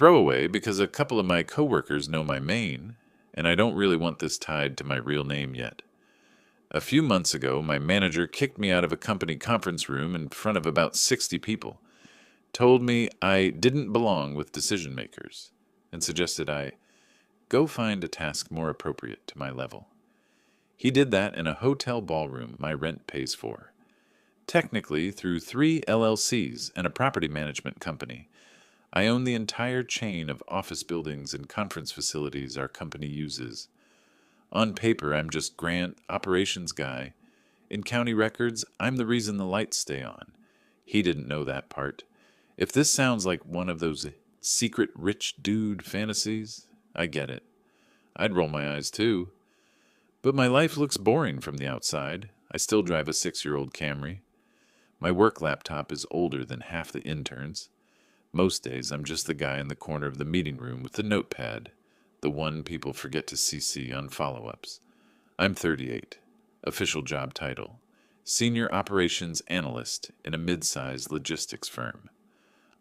throwaway because a couple of my coworkers know my main, and I don't really want this tied to my real name yet. A few months ago, my manager kicked me out of a company conference room in front of about 60 people, told me I didn't belong with decision makers, and suggested I go find a task more appropriate to my level. He did that in a hotel ballroom my rent pays for. Technically, through 3 LLCs and a property management company, I own the entire chain of office buildings and conference facilities our company uses. On paper, I'm just grant operations guy. In county records, I'm the reason the lights stay on. He didn't know that part. If this sounds like one of those secret rich dude fantasies, I get it. I'd roll my eyes too. But my life looks boring from the outside. I still drive a 6-year-old Camry. My work laptop is older than half the interns. Most days, I'm just the guy in the corner of the meeting room with the notepad, the one people forget to CC on follow-ups. I'm 38. Official job title: Senior Operations Analyst in a mid-sized logistics firm.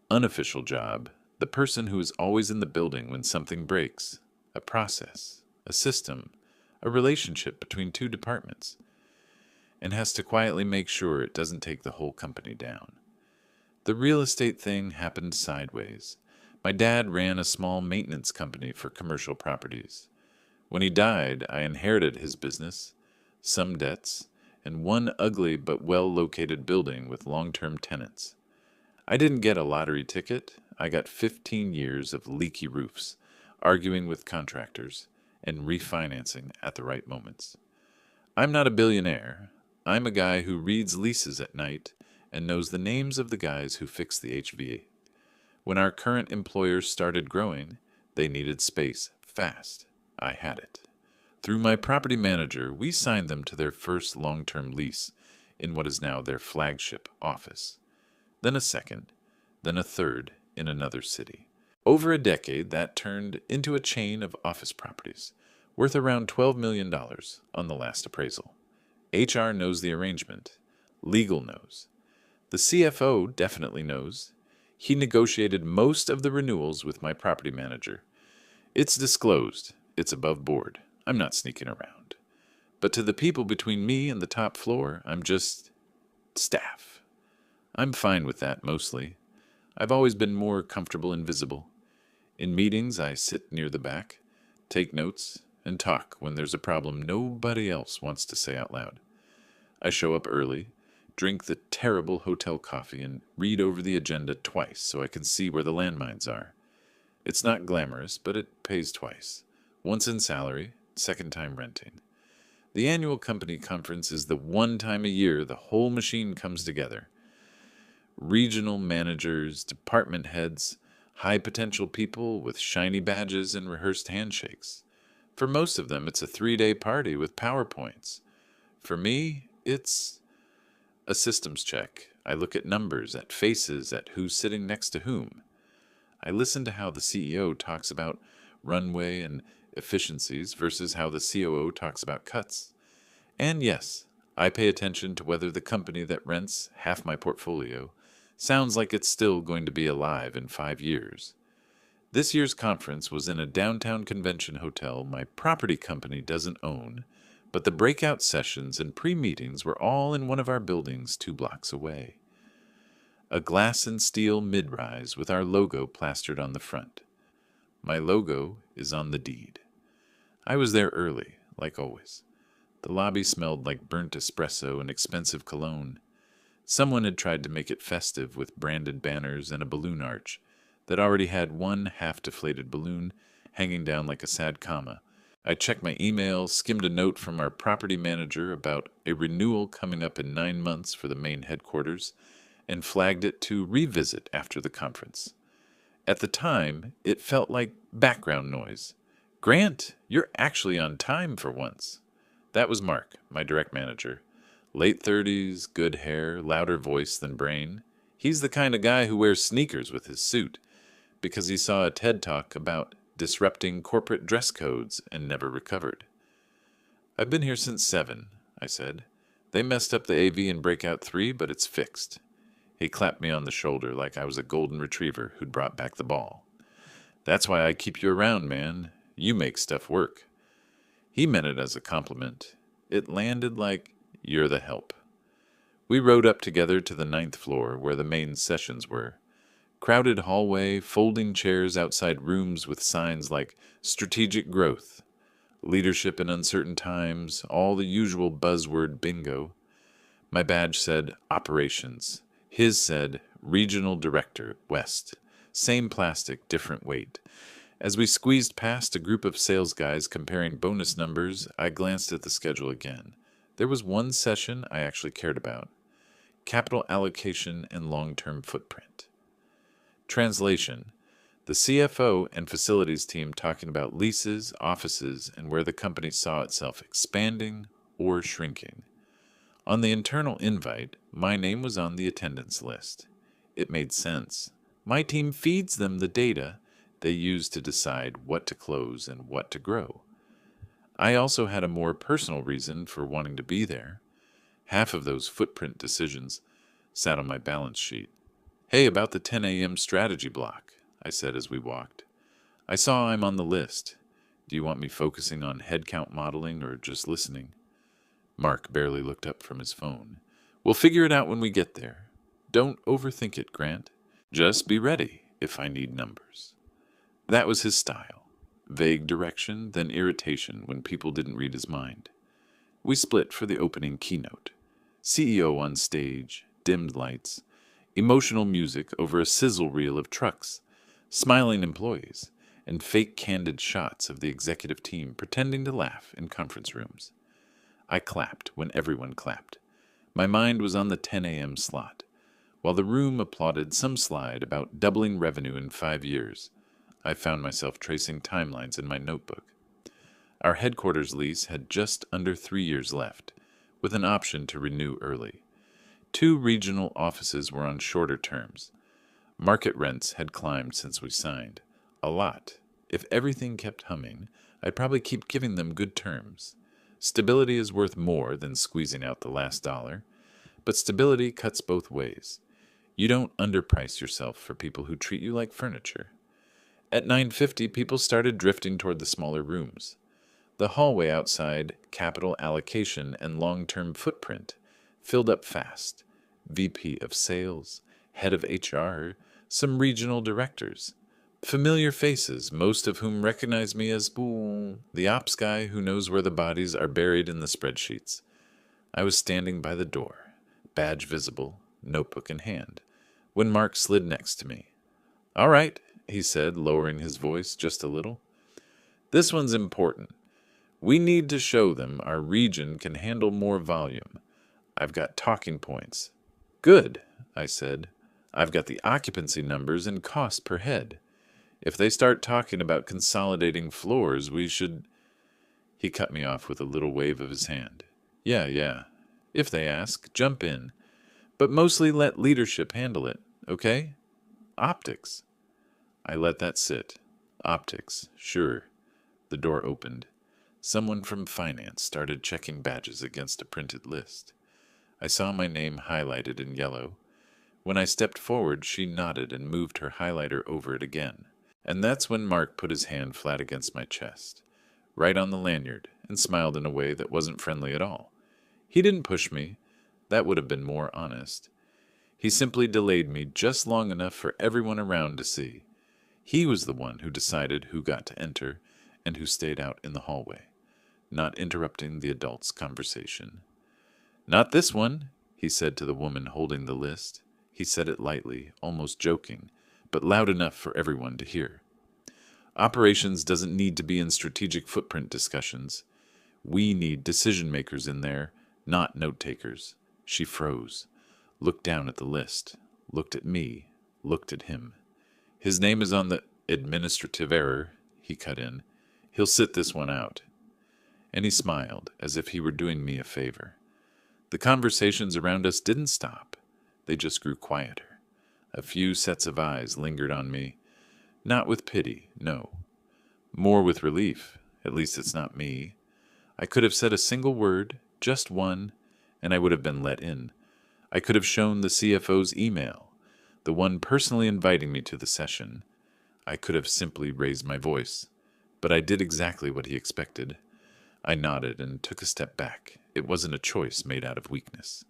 Unofficial job: the person who is always in the building when something breaks, a process, a system, a relationship between two departments, and has to quietly make sure it doesn't take the whole company down. The real estate thing happened sideways. My dad ran a small maintenance company for commercial properties. When he died, I inherited his business, some debts, and one ugly but well-located building with long-term tenants. I didn't get a lottery ticket. I got 15 years of leaky roofs, arguing with contractors, and refinancing at the right moments. I'm not a billionaire. I'm a guy who reads leases at night and knows the names of the guys who fix the HVAC. When our current employers started growing, they needed space fast. I had it. Through my property manager, we signed them to their first long-term lease in what is now their flagship office. Then a second, then a third in another city. Over a decade, that turned into a chain of office properties, worth around $12 million on the last appraisal. HR knows the arrangement. Legal knows. The CFO definitely knows. He negotiated most of the renewals with my property manager. It's disclosed. It's above board. I'm not sneaking around. But to the people between me and the top floor, I'm just staff. I'm fine with that mostly. I've always been more comfortable invisible. In meetings, I sit near the back, take notes, and talk when there's a problem nobody else wants to say out loud. I show up early, drink the terrible hotel coffee, and read over the agenda twice so I can see where the landmines are. It's not glamorous, but it pays twice. Once in salary, second time renting. The annual company conference is the one time a year the whole machine comes together. Regional managers, department heads, high-potential people with shiny badges and rehearsed handshakes. For most of them, it's a 3-day party with PowerPoints. For me, it's a systems check. I look at numbers, at faces, at who's sitting next to whom. I listen to how the CEO talks about runway and efficiencies versus how the COO talks about cuts. And yes, I pay attention to whether the company that rents half my portfolio sounds like it's still going to be alive in 5 years. This year's conference was in a downtown convention hotel my property company doesn't own, but the breakout sessions and pre-meetings were all in one of our buildings 2 blocks away. A glass and steel mid-rise with our logo plastered on the front. My logo is on the deed. I was there early, like always. The lobby smelled like burnt espresso and expensive cologne. Someone had tried to make it festive with branded banners and a balloon arch that already had one half-deflated balloon hanging down like a sad comma. I checked my email, skimmed a note from our property manager about a renewal coming up in 9 months for the main headquarters, and flagged it to revisit after the conference. At the time, it felt like background noise. "Grant, you're actually on time for once." That was Mark, my direct manager. Late 30s, good hair, louder voice than brain. He's the kind of guy who wears sneakers with his suit because he saw a TED Talk about disrupting corporate dress codes and never recovered. "I've been here since 7, I said. "They messed up the AV in Breakout 3, but it's fixed." He clapped me on the shoulder like I was a golden retriever who'd brought back the ball. That's why I keep you around, man. You make stuff work. He meant it as a compliment. It landed like, you're the help. We rode up together to the 9th floor where the main sessions were. Crowded hallway, folding chairs outside rooms with signs like strategic growth, leadership in uncertain times, all the usual buzzword bingo. My badge said operations. His said regional director, West. Same plastic, different weight. As we squeezed past a group of sales guys comparing bonus numbers, I glanced at the schedule again. There was one session I actually cared about: capital allocation and long-term footprint. Translation: the CFO and facilities team talking about leases, offices, and where the company saw itself expanding or shrinking. On the internal invite, my name was on the attendance list. It made sense. My team feeds them the data they use to decide what to close and what to grow. I also had a more personal reason for wanting to be there. Half of those footprint decisions sat on my balance sheet. "Hey, about the 10 a.m. strategy block," I said as we walked. "I saw I'm on the list. Do you want me focusing on headcount modeling or just listening?" Mark barely looked up from his phone. "We'll figure it out when we get there. Don't overthink it, Grant. Just be ready if I need numbers." That was his style. Vague direction, then irritation when people didn't read his mind. We split for the opening keynote. CEO on stage, dimmed lights, emotional music over a sizzle reel of trucks, smiling employees, and fake candid shots of the executive team pretending to laugh in conference rooms. I clapped when everyone clapped. My mind was on the 10 a.m. slot, while the room applauded some slide about doubling revenue in 5 years. I found myself tracing timelines in my notebook. Our headquarters lease had just under 3 years left, with an option to renew early. 2 regional offices were on shorter terms. Market rents had climbed since we signed. A lot. If everything kept humming, I'd probably keep giving them good terms. Stability is worth more than squeezing out the last dollar, but stability cuts both ways. You don't underprice yourself for people who treat you like furniture. At 9:50, people started drifting toward the smaller rooms. The hallway outside capital allocation and long-term footprint filled up fast. VP of sales, head of HR, some regional directors. Familiar faces, most of whom recognize me as the ops guy who knows where the bodies are buried in the spreadsheets. I was standing by the door, badge visible, notebook in hand, when Mark slid next to me. "All right," he said, lowering his voice just a little. "This one's important. We need to show them our region can handle more volume. I've got talking points." "Good," I said. "I've got the occupancy numbers and cost per head. If they start talking about consolidating floors, we should—" He cut me off with a little wave of his hand. Yeah. If they ask, jump in. But mostly let leadership handle it, okay? Optics." I let that sit. Optics, sure. The door opened. Someone from finance started checking badges against a printed list. I saw my name highlighted in yellow. When I stepped forward, she nodded and moved her highlighter over it again. And that's when Mark put his hand flat against my chest, right on the lanyard, and smiled in a way that wasn't friendly at all. He didn't push me. That would have been more honest. He simply delayed me just long enough for everyone around to see. He was the one who decided who got to enter and who stayed out in the hallway, not interrupting the adults' conversation. "Not this one," he said to the woman holding the list. He said it lightly, almost joking, but loud enough for everyone to hear. "Operations doesn't need to be in strategic footprint discussions. We need decision-makers in there, not note-takers." She froze, looked down at the list, looked at me, looked at him. "His name is on the administrative error," he cut in. "He'll sit this one out." And he smiled, as if he were doing me a favor. The conversations around us didn't stop. They just grew quieter. A few sets of eyes lingered on me. Not with pity, no. More with relief. At least it's not me. I could have said a single word, just one, and I would have been let in. I could have shown the CFO's email, the one personally inviting me to the session. I could have simply raised my voice, but I did exactly what he expected. I nodded and took a step back. It wasn't a choice made out of weakness.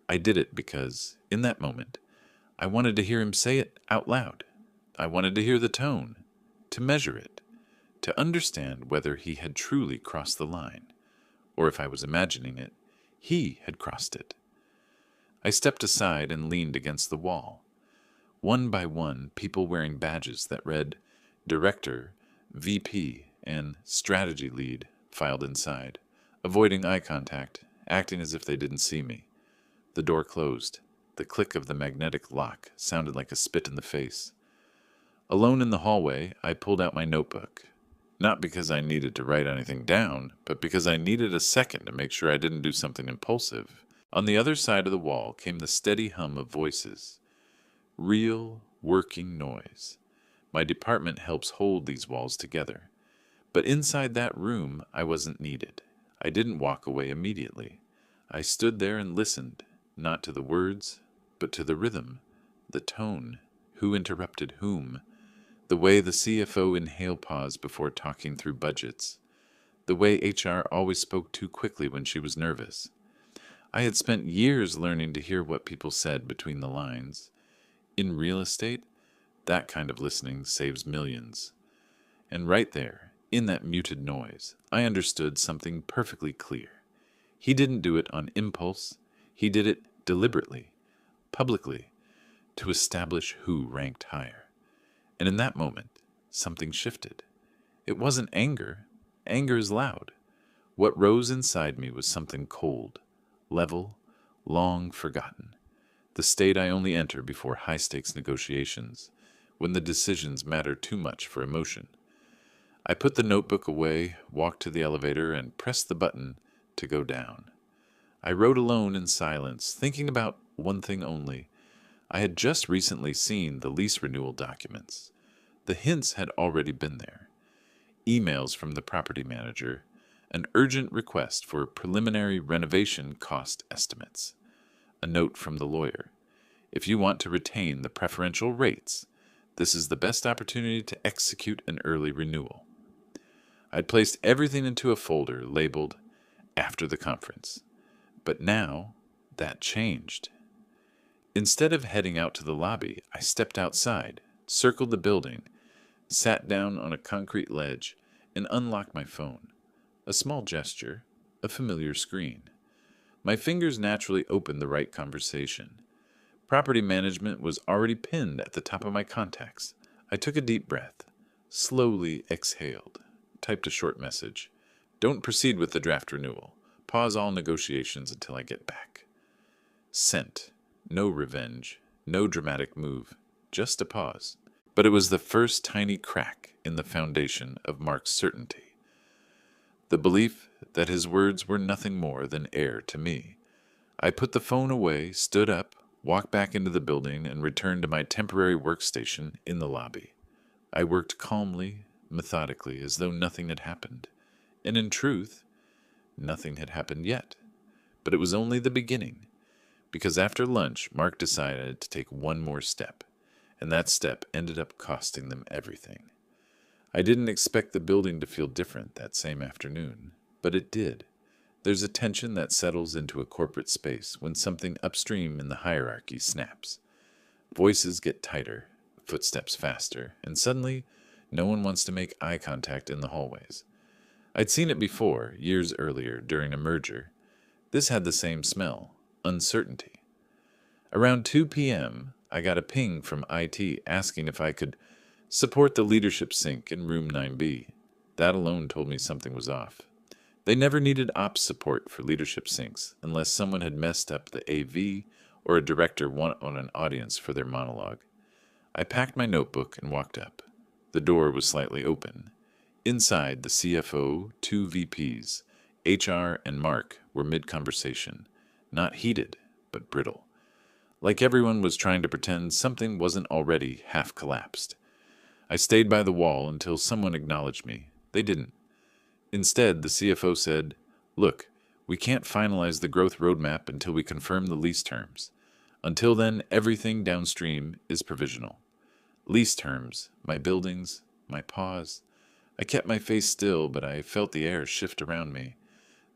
I did it because, in that moment, I wanted to hear him say it out loud. I wanted to hear the tone, to measure it, to understand whether he had truly crossed the line, or if I was imagining it, he had crossed it. I stepped aside and leaned against the wall. One by one, people wearing badges that read Director, VP, and Strategy Lead filed inside, avoiding eye contact, acting as if they didn't see me. The door closed. The click of the magnetic lock sounded like a spit in the face. Alone in the hallway, I pulled out my notebook. Not because I needed to write anything down, but because I needed a second to make sure I didn't do something impulsive. On the other side of the wall came the steady hum of voices. Real, working noise. My department helps hold these walls together. But inside that room, I wasn't needed. I didn't walk away immediately. I stood there and listened, not to the words, but to the rhythm, the tone, who interrupted whom, the way the CFO inhaled pause before talking through budgets, the way HR always spoke too quickly when she was nervous. I had spent years learning to hear what people said between the lines. In real estate, that kind of listening saves millions. And right there, in that muted noise, I understood something perfectly clear. He didn't do it on impulse. He did it deliberately, publicly, to establish who ranked higher. And in that moment, something shifted. It wasn't anger. Anger is loud. What rose inside me was something cold, level, long forgotten. The state I only enter before high-stakes negotiations, when the decisions matter too much for emotion. I put the notebook away, walked to the elevator, and pressed the button to go down. I rode alone in silence, thinking about one thing only. I had just recently seen the lease renewal documents. The hints had already been there. Emails from the property manager, an urgent request for preliminary renovation cost estimates. A note from the lawyer. If you want to retain the preferential rates, this is the best opportunity to execute an early renewal. I'd placed everything into a folder labeled After the Conference. But now, that changed. Instead of heading out to the lobby, I stepped outside, circled the building, sat down on a concrete ledge, and unlocked my phone. A small gesture, a familiar screen. My fingers naturally opened the right conversation. Property management was already pinned at the top of my contacts. I took a deep breath, slowly exhaled, typed a short message. Don't proceed with the draft renewal. Pause all negotiations until I get back. Sent. No revenge. No dramatic move. Just a pause. But it was the first tiny crack in the foundation of Mark's certainty. The belief that his words were nothing more than air to me. I put the phone away, stood up, walked back into the building, and returned to my temporary workstation in the lobby. I worked calmly, methodically, as though nothing had happened. And in truth, nothing had happened yet. But it was only the beginning, because after lunch, Mark decided to take one more step, and that step ended up costing them everything. I didn't expect the building to feel different that same afternoon, but it did. There's a tension that settles into a corporate space when something upstream in the hierarchy snaps. Voices get tighter, footsteps faster, and suddenly, no one wants to make eye contact in the hallways. I'd seen it before, years earlier, during a merger. This had the same smell, uncertainty. Around 2 p.m., I got a ping from IT asking if I could support the leadership sync in room 9B. That alone told me something was off. They never needed ops support for leadership syncs unless someone had messed up the AV or a director wanted an audience for their monologue. I packed my notebook and walked up. The door was slightly open. Inside, the CFO, 2 VPs, HR, and Mark were mid-conversation. Not heated, but brittle. Like everyone was trying to pretend something wasn't already half-collapsed. I stayed by the wall until someone acknowledged me. They didn't. Instead, the CFO said, "Look, we can't finalize the growth roadmap until we confirm the lease terms. Until then, everything downstream is provisional." Lease terms, my buildings, my pause. I kept my face still, but I felt the air shift around me.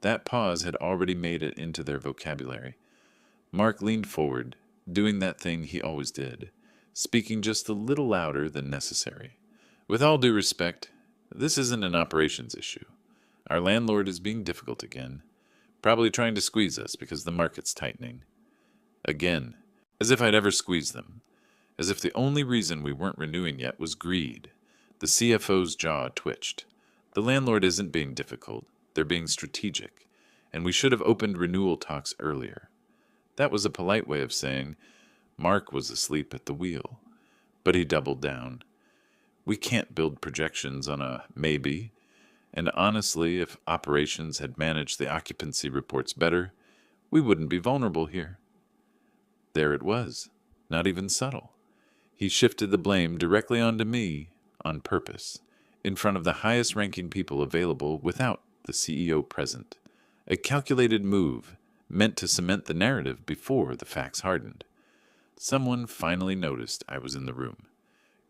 That pause had already made it into their vocabulary. Mark leaned forward, doing that thing he always did, speaking just a little louder than necessary. With all due respect, this isn't an operations issue. Our landlord is being difficult again, probably trying to squeeze us because the market's tightening. Again, as if I'd ever squeezed them. As if the only reason we weren't renewing yet was greed. The CFO's jaw twitched. The landlord isn't being difficult, they're being strategic, and we should have opened renewal talks earlier. That was a polite way of saying Mark was asleep at the wheel. But he doubled down. We can't build projections on a maybe, and honestly, if operations had managed the occupancy reports better, we wouldn't be vulnerable here. There it was, not even subtle. He shifted the blame directly onto me on purpose, in front of the highest-ranking people available without the CEO present. A calculated move meant to cement the narrative before the facts hardened. Someone finally noticed I was in the room.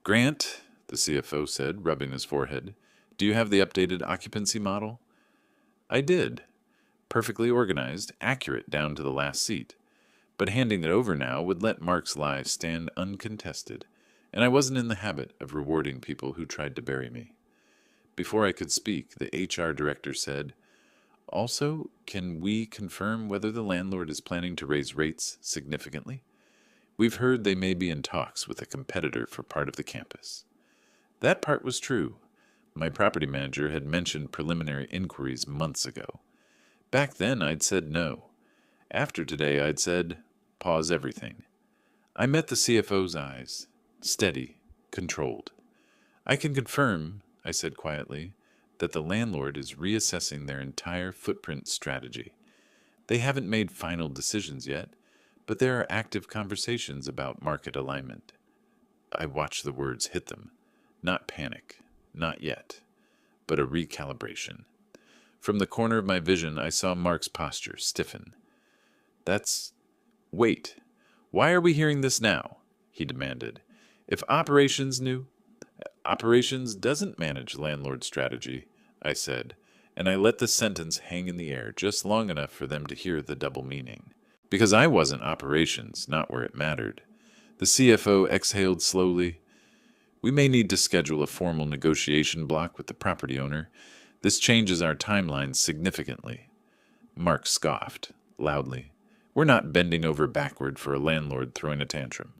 "Grant," the CFO said, rubbing his forehead, "do you have the updated occupancy model?" I did. Perfectly organized, accurate down to the last seat. But handing it over now would let Mark's lie stand uncontested, and I wasn't in the habit of rewarding people who tried to bury me. Before I could speak, the HR director said, "Also, can we confirm whether the landlord is planning to raise rates significantly? We've heard they may be in talks with a competitor for part of the campus." That part was true. My property manager had mentioned preliminary inquiries months ago. Back then, I'd said no. After today, I'd said, pause everything. I met the CFO's eyes, steady, controlled. "I can confirm," I said quietly, "that the landlord is reassessing their entire footprint strategy. They haven't made final decisions yet, but there are active conversations about market alignment." I watched the words hit them. Not panic, not yet, but a recalibration. From the corner of my vision, I saw Mark's posture stiffen. Wait, why are we hearing this now?" he demanded. "If operations knew—" "Operations doesn't manage landlord strategy," I said, and I let the sentence hang in the air just long enough for them to hear the double meaning. Because I wasn't operations, not where it mattered. The CFO exhaled slowly. "We may need to schedule a formal negotiation block with the property owner. This changes our timeline significantly." Mark scoffed, loudly. "We're not bending over backward for a landlord throwing a tantrum."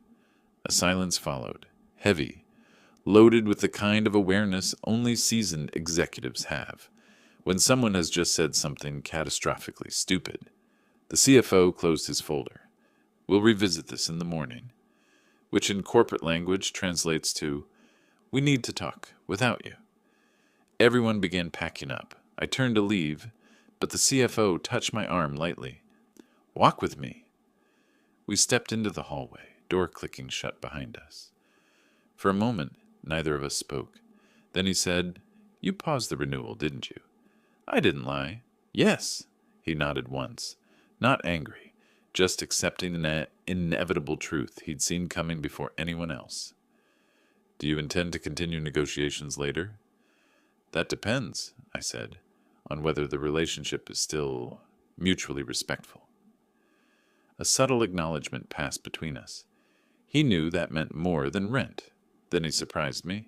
A silence followed, heavy, loaded with the kind of awareness only seasoned executives have, when someone has just said something catastrophically stupid. The CFO closed his folder. "We'll revisit this in the morning," which in corporate language translates to, "We need to talk without you." Everyone began packing up. I turned to leave, but the CFO touched my arm lightly. "Walk with me." We stepped into the hallway, door clicking shut behind us. For a moment, neither of us spoke. Then he said, "You paused the renewal, didn't you?" I didn't lie. "Yes." He nodded once. Not angry, just accepting an inevitable truth he'd seen coming before anyone else. "Do you intend to continue negotiations later?" "That depends," I said, "on whether the relationship is still mutually respectful." A subtle acknowledgement passed between us. He knew that meant more than rent. Then he surprised me.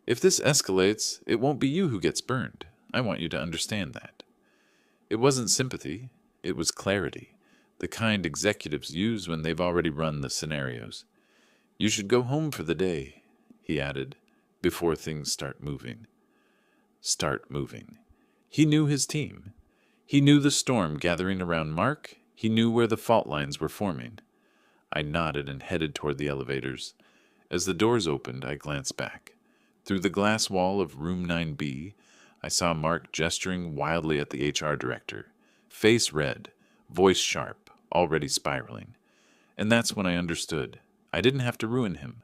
"If this escalates, it won't be you who gets burned. I want you to understand that." It wasn't sympathy. It was clarity, the kind executives use when they've already run the scenarios. "You should go home for the day," he added, "before things start moving." Start moving. He knew his team. He knew the storm gathering around Mark. He knew where the fault lines were forming. I nodded and headed toward the elevators. As the doors opened, I glanced back. Through the glass wall of room 9B, I saw Mark gesturing wildly at the HR director, face red, voice sharp, already spiraling. And that's when I understood. I didn't have to ruin him.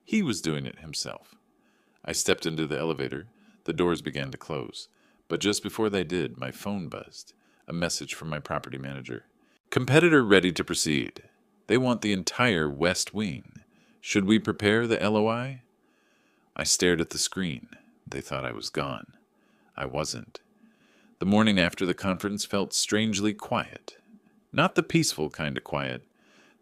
He was doing it himself. I stepped into the elevator. The doors began to close. But just before they did, my phone buzzed. A message from my property manager. "Competitor ready to proceed. They want the entire West Wing. Should we prepare the LOI? I stared at the screen. They thought I was gone. I wasn't. The morning after the conference felt strangely quiet. Not the peaceful kind of quiet.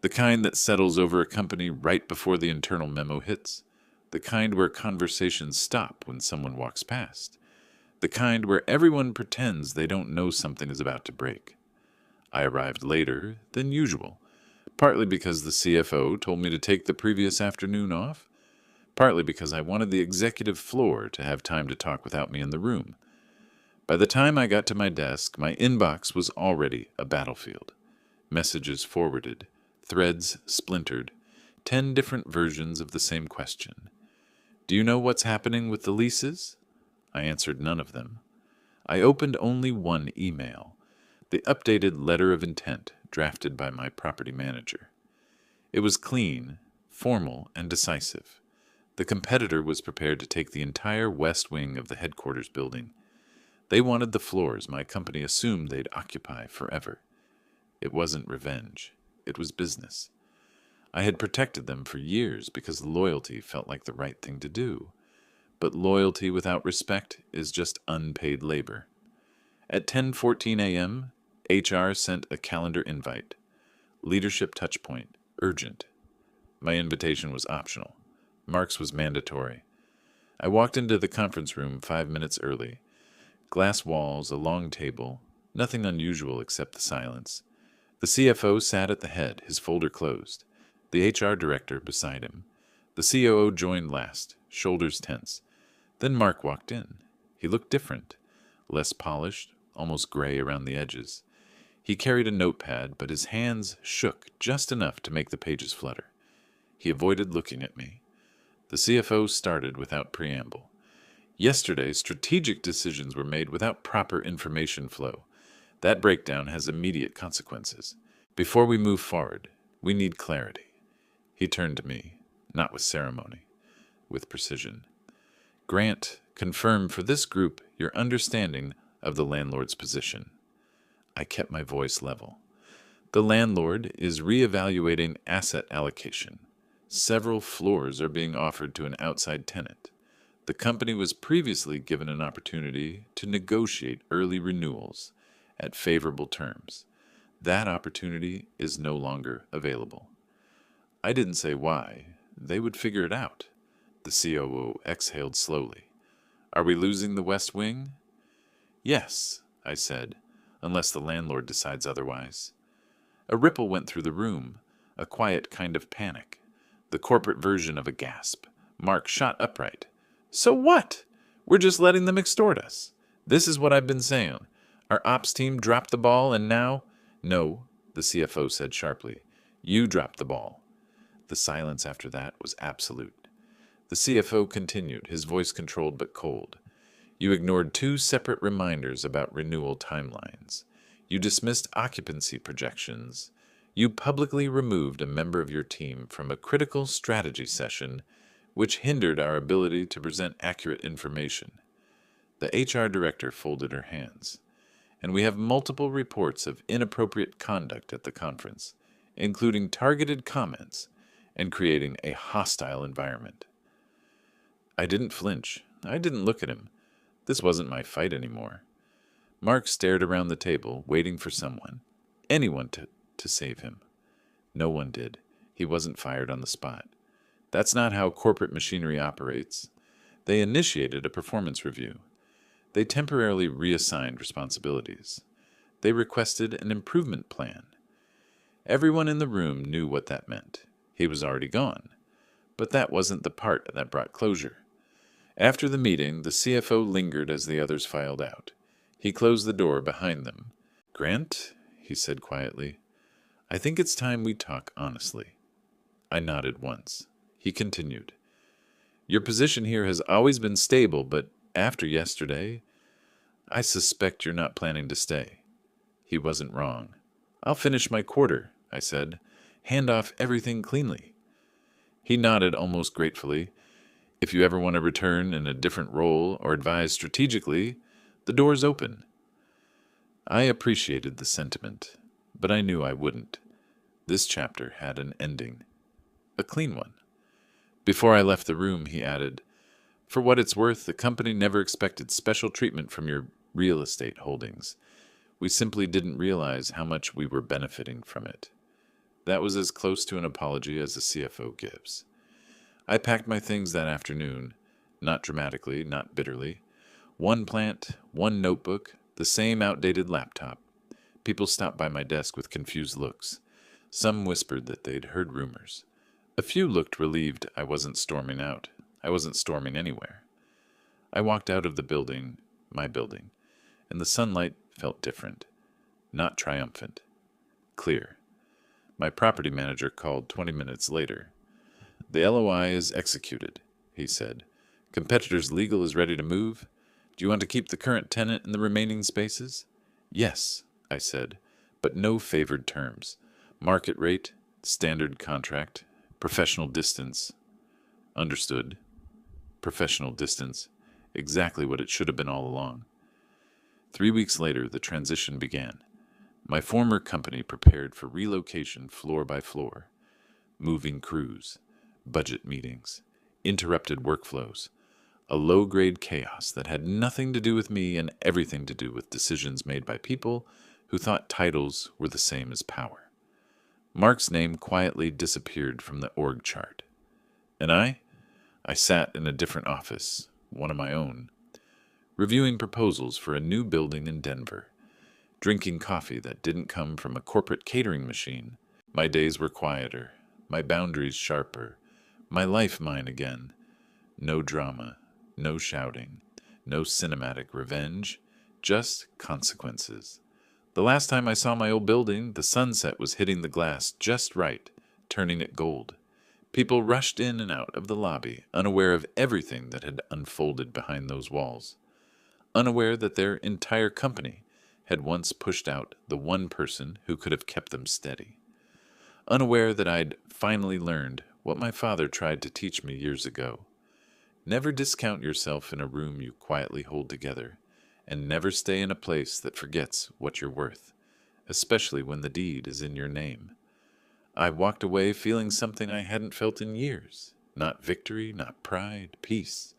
The kind that settles over a company right before the internal memo hits. The kind where conversations stop when someone walks past. The kind where everyone pretends they don't know something is about to break. I arrived later than usual, partly because the CFO told me to take the previous afternoon off, partly because I wanted the executive floor to have time to talk without me in the room. By the time I got to my desk, my inbox was already a battlefield. Messages forwarded, threads splintered, 10 different versions of the same question. Do you know what's happening with the leases? I answered none of them. I opened only one email, the updated letter of intent drafted by my property manager. It was clean, formal, and decisive. The competitor was prepared to take the entire west wing of the headquarters building. They wanted the floors my company assumed they'd occupy forever. It wasn't revenge. It was business. I had protected them for years because loyalty felt like the right thing to do. But loyalty without respect is just unpaid labor. At 10:14 a.m., HR sent a calendar invite. Leadership touchpoint, urgent. My invitation was optional. Mark's was mandatory. I walked into the conference room 5 minutes early. Glass walls, a long table, nothing unusual except the silence. The CFO sat at the head, his folder closed. The HR director beside him. The COO joined last, shoulders tense. Then Mark walked in. He looked different, less polished, almost gray around the edges. He carried a notepad, but his hands shook just enough to make the pages flutter. He avoided looking at me. The CFO started without preamble. Yesterday, strategic decisions were made without proper information flow. That breakdown has immediate consequences. Before we move forward, we need clarity. He turned to me, not with ceremony, with precision. Grant, confirm for this group your understanding of the landlord's position. I kept my voice level. The landlord is reevaluating asset allocation. Several floors are being offered to an outside tenant. The company was previously given an opportunity to negotiate early renewals at favorable terms. That opportunity is no longer available. I didn't say why. They would figure it out. The COO exhaled slowly. Are we losing the West Wing? Yes, I said, unless the landlord decides otherwise. A ripple went through the room, a quiet kind of panic, the corporate version of a gasp. Mark shot upright. So what? We're just letting them extort us. This is what I've been saying. Our ops team dropped the ball and now... No, the CFO said sharply. You dropped the ball. The silence after that was absolute. The CFO continued, his voice controlled but cold. You ignored 2 separate reminders about renewal timelines. You dismissed occupancy projections. You publicly removed a member of your team from a critical strategy session which hindered our ability to present accurate information. The HR director folded her hands. And we have multiple reports of inappropriate conduct at the conference, including targeted comments and creating a hostile environment. I didn't flinch. I didn't look at him. This wasn't my fight anymore. Mark stared around the table, waiting for someone, anyone to save him. No one did. He wasn't fired on the spot. That's not how corporate machinery operates. They initiated a performance review. They temporarily reassigned responsibilities. They requested an improvement plan. Everyone in the room knew what that meant. He was already gone. But that wasn't the part that brought closure. After the meeting, the CFO lingered as the others filed out. He closed the door behind them. Grant, he said quietly, I think it's time we talk honestly. I nodded once. He continued. Your position here has always been stable, but after yesterday, I suspect you're not planning to stay. He wasn't wrong. I'll finish my quarter, I said. Hand off everything cleanly. He nodded almost gratefully. If you ever want to return in a different role or advise strategically, the door's open. I appreciated the sentiment, but I knew I wouldn't. This chapter had an ending. A clean one. Before I left the room, he added, "For what it's worth, the company never expected special treatment from your real estate holdings. We simply didn't realize how much we were benefiting from it." That was as close to an apology as a CFO gives. I packed my things that afternoon, not dramatically, not bitterly. One plant, one notebook, the same outdated laptop. People stopped by my desk with confused looks. Some whispered that they'd heard rumors. A few looked relieved I wasn't storming out. I wasn't storming anywhere. I walked out of the building, my building, and the sunlight felt different. Not triumphant. Clear. My property manager called 20 minutes later. "The LOI is executed," he said. "Competitor's legal is ready to move. Do you want to keep the current tenant in the remaining spaces?" "Yes," I said, "but no favored terms. Market rate, standard contract, professional distance." "Understood." Professional distance. Exactly what it should have been all along. 3 weeks later, the transition began. My former company prepared for relocation floor by floor. Moving crews, budget meetings, interrupted workflows, a low-grade chaos that had nothing to do with me and everything to do with decisions made by people who thought titles were the same as power. Mark's name quietly disappeared from the org chart. And I sat in a different office, one of my own, reviewing proposals for a new building in Denver, drinking coffee that didn't come from a corporate catering machine. My days were quieter, my boundaries sharper, my life mine again. No drama, no shouting, no cinematic revenge, just consequences. The last time I saw my old building, the sunset was hitting the glass just right, turning it gold. People rushed in and out of the lobby, unaware of everything that had unfolded behind those walls, unaware that their entire company had once pushed out the one person who could have kept them steady, unaware that I'd finally learned what my father tried to teach me years ago. Never discount yourself in a room you quietly hold together, and never stay in a place that forgets what you're worth, especially when the deed is in your name. I walked away feeling something I hadn't felt in years. Not victory, not pride, peace.